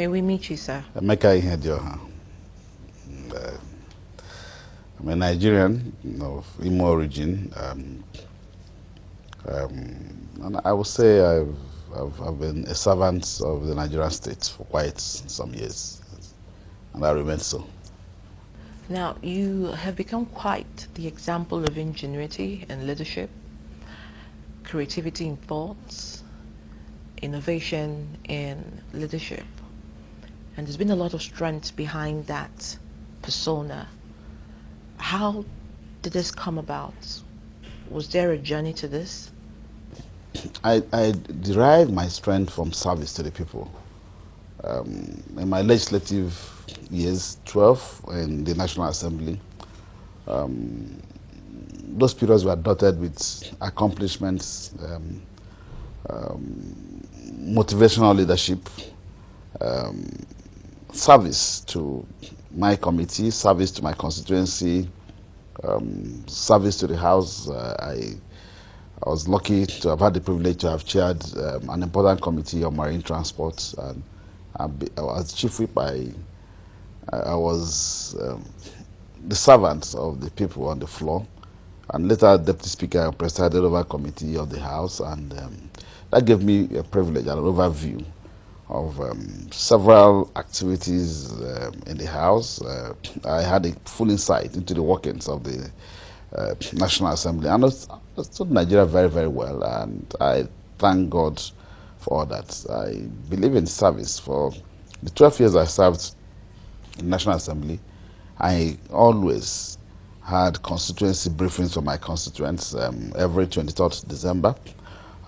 May we meet you, sir? Emeka Ihedioha. I'm a Nigerian of Imo origin, and I would say I've been a servant of the Nigerian state for quite some years, and I remain so. Now, you have become quite the example of ingenuity and leadership, creativity in thoughts, innovation in leadership. And there's been a lot of strength behind that persona. How did this come about? Was there a journey to this? I derive my strength from service to the people. In my legislative years, 12 in the National Assembly, those periods were dotted with accomplishments, motivational leadership, service to my committee, service to my constituency, service to the House. I was lucky to have had the privilege to have chaired an important committee on marine transport, and as chief whip, I was the servant of the people on the floor, and later deputy speaker. I presided over committee of the House, and that gave me a privilege and an overview of several activities in the House. I had a full insight into the workings of the National Assembly, and I stood Nigeria very, very well, and I thank God for all that. I believe in service. For the 12 years I served in the National Assembly, I always had constituency briefings for my constituents every 23rd December.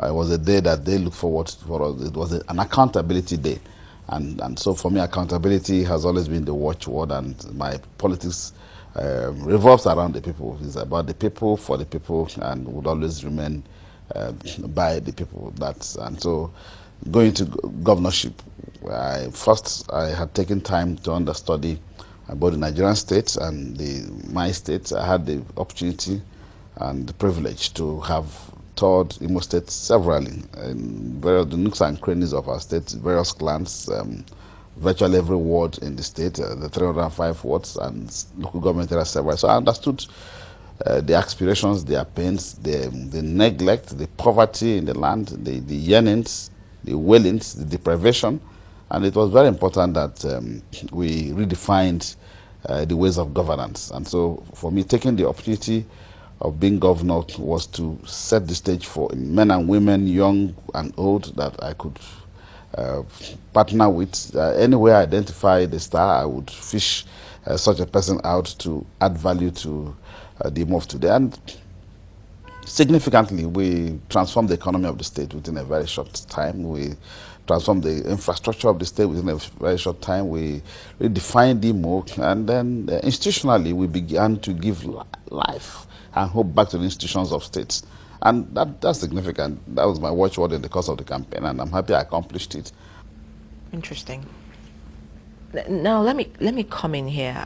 It was a day that they look forward for us. It was an accountability day. And so for me, accountability has always been the watchword, and my politics revolves around the people. It's about the people, for the people, and would always remain by the people. And so going to governorship, I had taken time to understudy both the Nigerian state and my state. I had the opportunity and the privilege to have toured Imo State severally in various the nooks and crannies of our state, various clans, virtually every ward in the state, the 305 wards and local government areas several. So I understood the aspirations, their pains, the neglect, the poverty in the land, the yearnings, the wailings, the deprivation. And it was very important that we redefined the ways of governance. And so for me, taking the opportunity of being governor was to set the stage for men and women, young and old, that I could partner with. Anywhere I identify the star, I would fish such a person out to add value to the move today. And significantly, we transformed the economy of the state within a very short time. We transformed the infrastructure of the state within a very short time. We redefined the move, and then institutionally, we began to give life and hope back to the institutions of states. And that's significant. That was my watchword in the course of the campaign, and I'm happy I accomplished it. Interesting. Now let me come in here.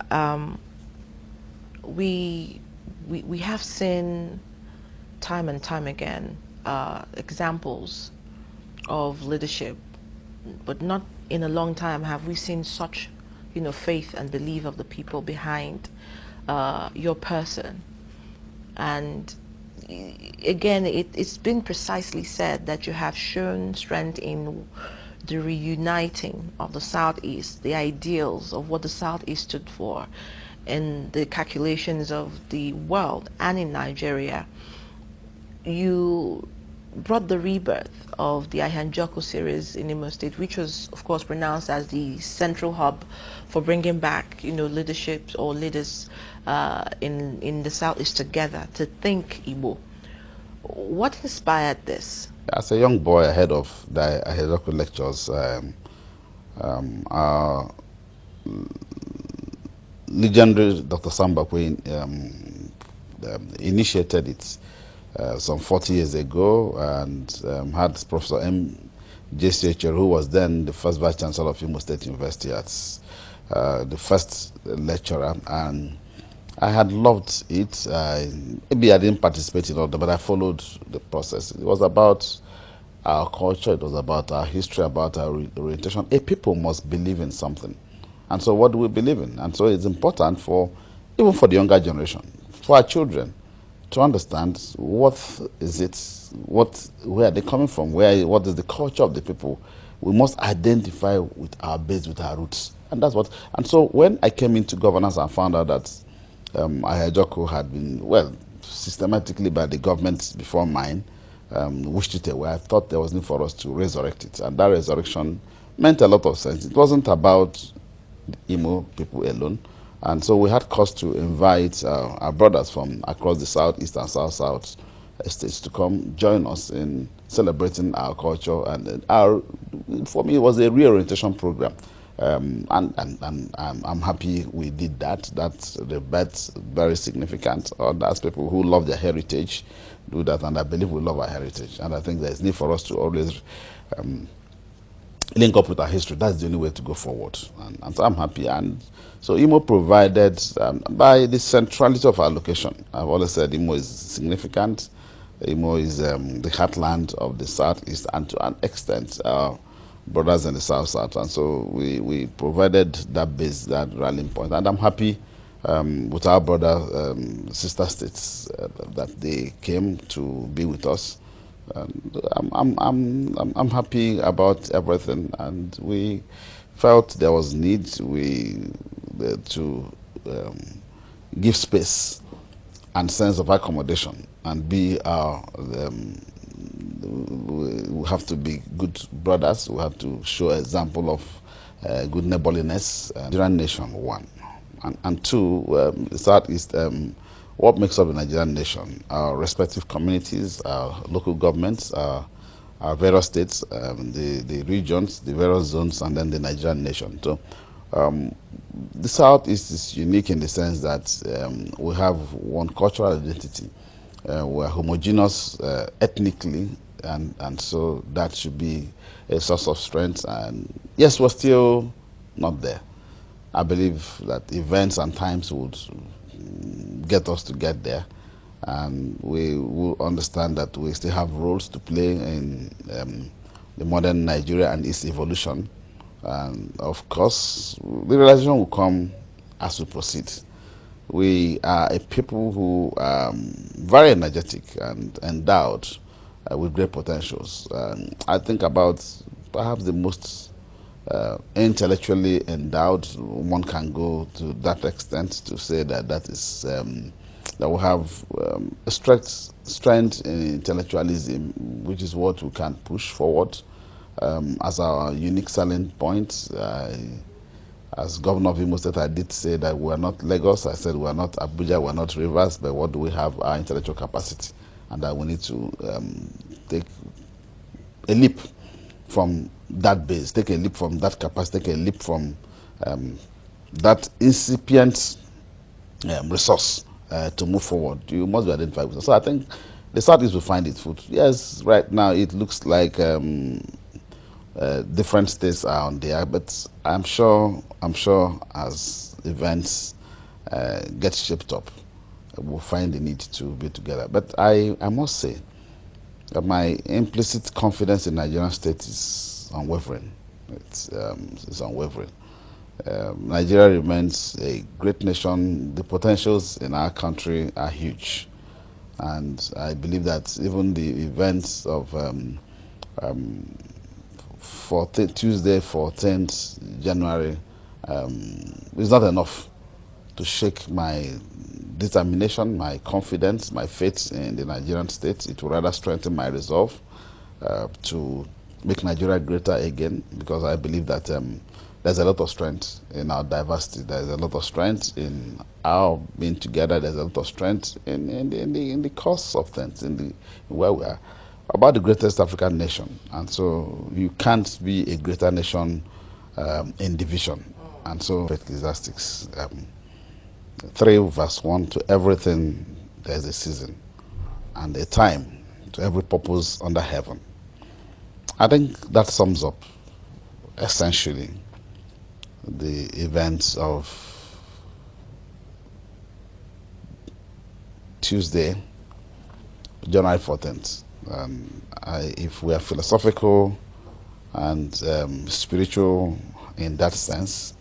We have seen time and time again examples of leadership, but not in a long time have we seen such, faith and belief of the people behind your person. And again, it's been precisely said that you have shown strength in the reuniting of the Southeast, the ideals of what the Southeast stood for, and the calculations of the world and in Nigeria. You brought the rebirth of the Ihanjoko series in Imo State, which was, of course, pronounced as the central hub for bringing back, leadership or leaders in the Southeast together to think Igbo. What inspired this? As a young boy ahead of the Ihedioha lectures, our legendary Dr. Sambakwe initiated it some 40 years ago, and had Professor M. J.C.H., who was then the first Vice Chancellor of Imo State University, as the first lecturer, and I had loved it. Maybe I didn't participate in all that, but I followed the process. It was about our culture, it was about our history, about our orientation. A people must believe in something. And so what do we believe in? And so it's important for, even for the younger generation, for our children, to understand what is it, where are they coming from, what is the culture of the people. We must identify with our base, with our roots. And that's what, and so when I came into governance and found out that Ihedioha had been, well, systematically by the government before mine, wished it away, I thought there was need for us to resurrect it. And that resurrection meant a lot of sense. It wasn't about Imo people alone. And so we had cause to invite our brothers from across the southeast and south states to come join us in celebrating our culture. And for me, it was a reorientation program. And I'm happy we did that. That's very significant. That's people who love their heritage do that, and I believe we love our heritage. And I think there's need for us to always link up with our history. That's the only way to go forward. And so I'm happy. And so Imo provided, by the centrality of our location, I've always said Imo is significant. Imo is the heartland of the southeast, and to an extent, our brothers in the south. And so we provided that base, that rallying point. And I'm happy with our brother, sister states, that they came to be with us. I'm happy about everything, and we felt there was need to give space and sense of accommodation and be our. We have to be good brothers. We have to show example of good neighborliness. Nigerian nation, one, and two, the Southeast. What makes up the Nigerian nation? Our respective communities, our local governments, our various states, the regions, the various zones, and then the Nigerian nation. So the Southeast is unique in the sense that we have one cultural identity. We're homogeneous ethnically, and so that should be a source of strength. And yes, we're still not there. I believe that events and times would get us to get there, and we will understand that we still have roles to play in the modern Nigeria and its evolution. And of course, the realization will come as we proceed. We are a people who are very energetic and endowed with great potentials. I think about perhaps the most intellectually endowed. One can go to that extent to say that that we have a strength in intellectualism, which is what we can push forward as our unique selling point. As governor of Imo State, I did say that we are not Lagos. I said we are not Abuja, we are not Rivers, but what do we have? Our intellectual capacity, and that we need to take a leap from that base, take a leap from that capacity, take a leap from that incipient resource to move forward. You must be identified with it. So I think the Southeast will find its foot. Yes, right now it looks like different states are on there, but I'm sure as events get shaped up, we'll find the need to be together. But I must say that my implicit confidence in Nigerian state is unwavering. It's unwavering. Nigeria remains a great nation. The potentials in our country are huge, and I believe that even the events of Tuesday, 14th January, is not enough to shake my determination, my confidence, my faith in the Nigerian state. It will rather strengthen my resolve to make Nigeria greater again, because I believe that there's a lot of strength in our diversity. There's a lot of strength in our being together. There's a lot of strength in the cause of things, in where we are. About the greatest African nation. And so you can't be a greater nation in division. And so Ecclesiastes 3 verse 1, to everything there's a season and a time to every purpose under heaven. I think that sums up essentially the events of Tuesday, January 14th. If we are philosophical and spiritual in that sense,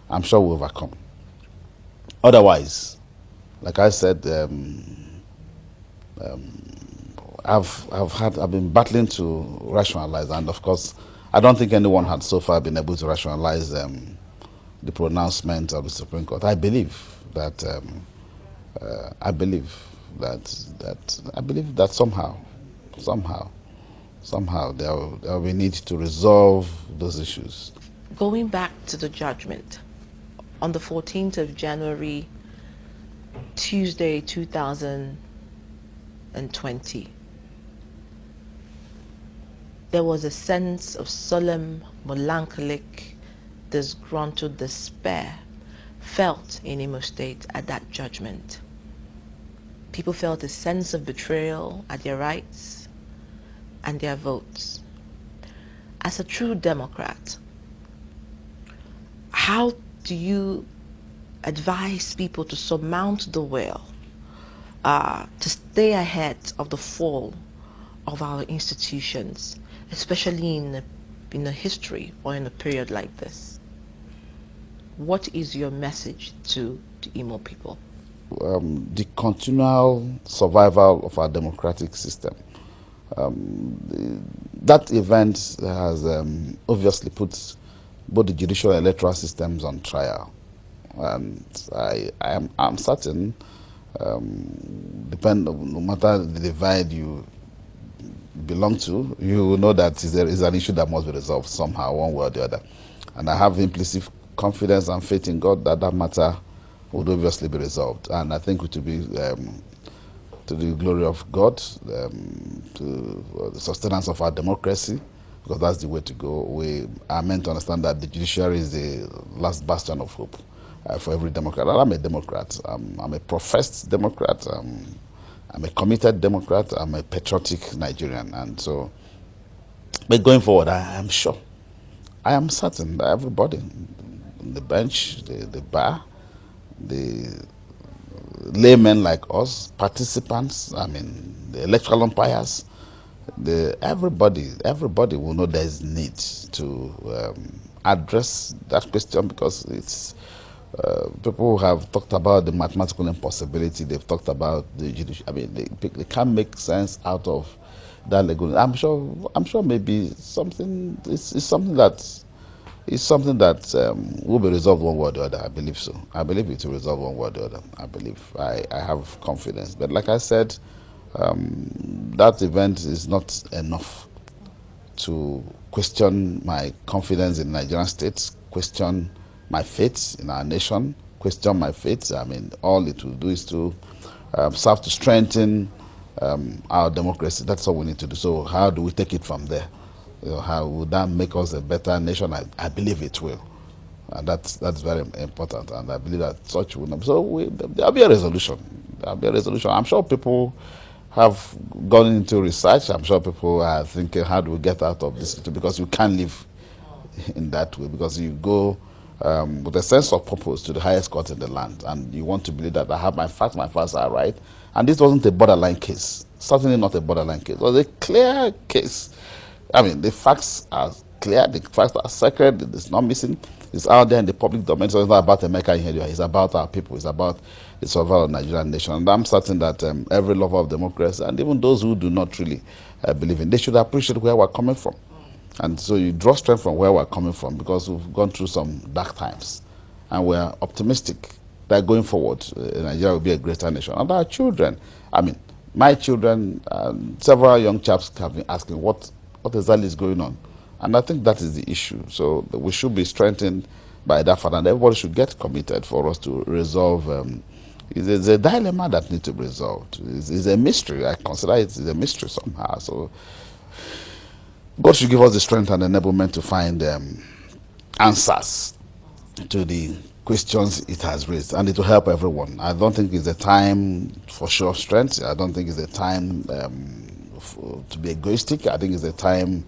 I'm sure we'll overcome. Otherwise, like I said, I've been battling to rationalize, and of course, I don't think anyone had so far been able to rationalize the pronouncement of the Supreme Court. I believe that I believe that somehow there will be need to resolve those issues. Going back to the judgment, on the 14th of January, Tuesday, 2020, there was a sense of solemn, melancholic, disgruntled despair felt in Imo State at that judgment. People felt a sense of betrayal at their rights and their votes. As a true Democrat, how do you advise people to surmount the whale, to stay ahead of the fall of our institutions, especially in a history or in a period like this? What is your message to the Imo people? The continual survival of our democratic system. That event has obviously put both the judicial and electoral systems on trial. And I'm certain, no matter the divide you belong to, you will know that there is an issue that must be resolved somehow, one way or the other. And I have implicit confidence and faith in God that that matter would obviously be resolved. And I think it will be to the glory of God, to the sustenance of our democracy, because that's the way to go. We are meant to understand that the judiciary is the last bastion of hope for every Democrat. And I'm a Democrat. I'm a professed Democrat. I'm a committed Democrat. I'm a patriotic Nigerian. And so, but going forward, I am sure, I am certain that everybody, the bench, the bar, the laymen like us, participants, I mean, the electoral umpires, everybody will know there is need to address that question, because it's people have talked about the mathematical impossibility. They've talked about the judicial. I mean, they can't make sense out of that legal. I'm sure maybe something. It's something that it's something that will be resolved one way or the other. I believe so. I believe it will resolve one way or the other. I have confidence. But like I said, that event is not enough to question my confidence in Nigerian state, question my faith in our nation, question my faith. I mean, all it will do is to serve to strengthen our democracy. That's all we need to do. So how do we take it from there? How would that make us a better nation? I believe it will. And that's very important. And I believe that such will not. So there'll be a resolution. There'll be a resolution. I'm sure people have gone into research. I'm sure people are thinking, how do we get out of this? Because you can't live in that way. Because you go with a sense of purpose to the highest court in the land. And you want to believe that I have my facts are right. And this wasn't a borderline case. Certainly not a borderline case. It was a clear case. I mean, the facts are clear, the facts are sacred, it's not missing, it's out there in the public domain. So it's not about Emeka Ihedioha, it's about our people, it's about the survival of the Nigerian nation. And I'm certain that every lover of democracy, and even those who do not really believe in, they should appreciate where we're coming from. And so you draw strength from where we're coming from, because we've gone through some dark times. And we're optimistic that going forward, Nigeria will be a greater nation. And our children, I mean, my children, several young chaps have been asking what exactly is going on. And I think that is the issue. So we should be strengthened by that fact, and everybody should get committed for us to resolve. It's a dilemma that needs to be resolved. It's a mystery. I consider it is a mystery somehow. So God should give us the strength and enablement to find answers to the questions it has raised, and it will help everyone. I don't think it's a time for show of strength. I don't think it's a time to be egoistic. I think it's a time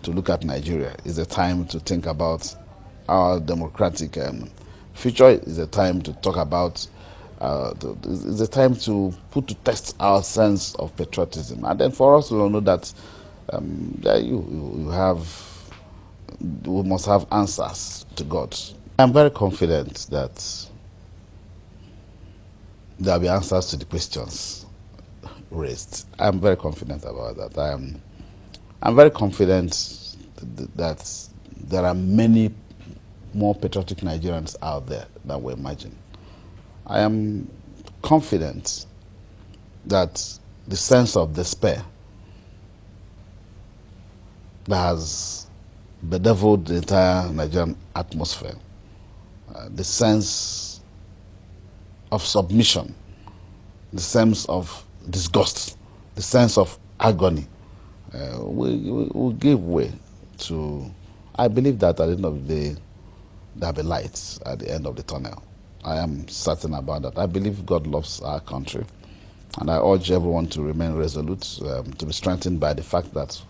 to look at Nigeria. It's a time to think about our democratic future. It's a time to talk about It's a time to put to test our sense of patriotism, and then for us to know that, that you have, we must have answers to God. I'm very confident that there will be answers to the questions raised. I'm very confident about that. I'm very confident that there are many more patriotic Nigerians out there than we imagine. I am confident that the sense of despair that has bedeviled the entire Nigerian atmosphere, the sense of submission, the sense of disgust, the sense of agony, will give way to. I believe that at the end of the day, there'll be lights at the end of the tunnel. I am certain about that. I believe God loves our country, and I urge everyone to remain resolute, to be strengthened by the fact that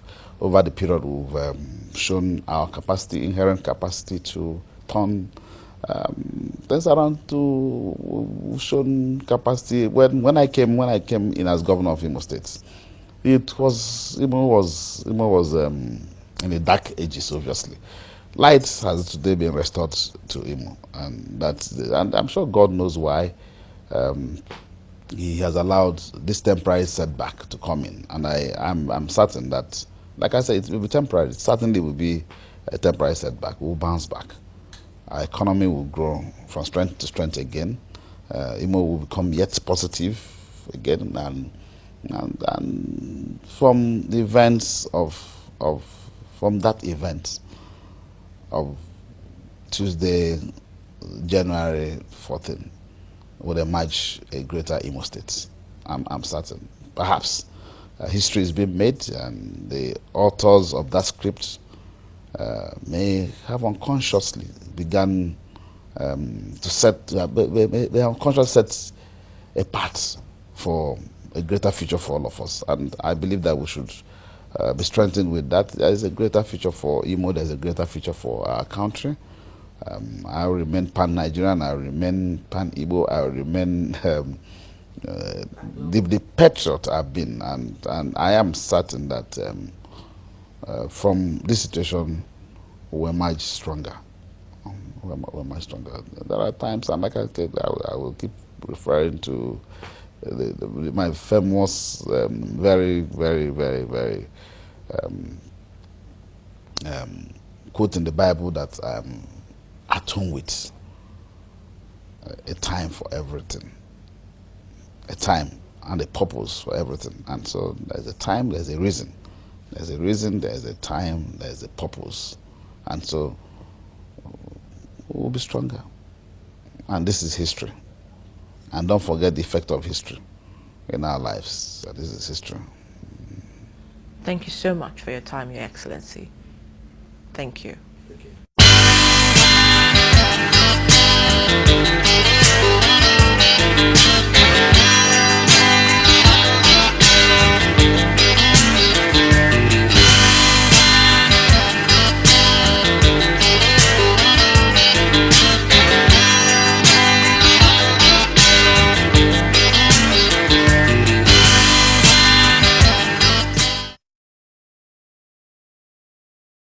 over the period we've shown our capacity, inherent capacity to turn things around. We've shown capacity. When I came in as governor of Imo State, Imo was in the dark ages, obviously. Light has today been restored to Imo, and I'm sure God knows why. He has allowed this temporary setback to come in, and I'm certain that, like I said, it will be temporary. It certainly will be a temporary setback. We'll bounce back. Our economy will grow from strength to strength again. Imo will become yet positive again, and from the events of from that event of Tuesday, January 14th, will emerge a greater Imo State. I'm certain. Perhaps history is being made, and the authors of that script may have unconsciously begun to set, they have unconsciously set a path for a greater future for all of us. And I believe that we should be strengthened with that. There is a greater future for Imo, there's a greater future for our country. I will remain pan-Nigerian, I will remain pan-Igbo, I will remain the patriot I've been. And I am certain that from this situation, we'll emerge stronger. We'll emerge stronger. There are times, and like I said, I will keep referring to my famous, very, very, very, very quote in the Bible that I'm at home with: a time for everything, a time and a purpose for everything. And so there's a time, there's a reason. There's a reason, there's a time, there's a purpose. And so we'll be stronger. And this is history. And don't forget the effect of history in our lives. So this is history. Thank you so much for your time, Your Excellency. Thank you.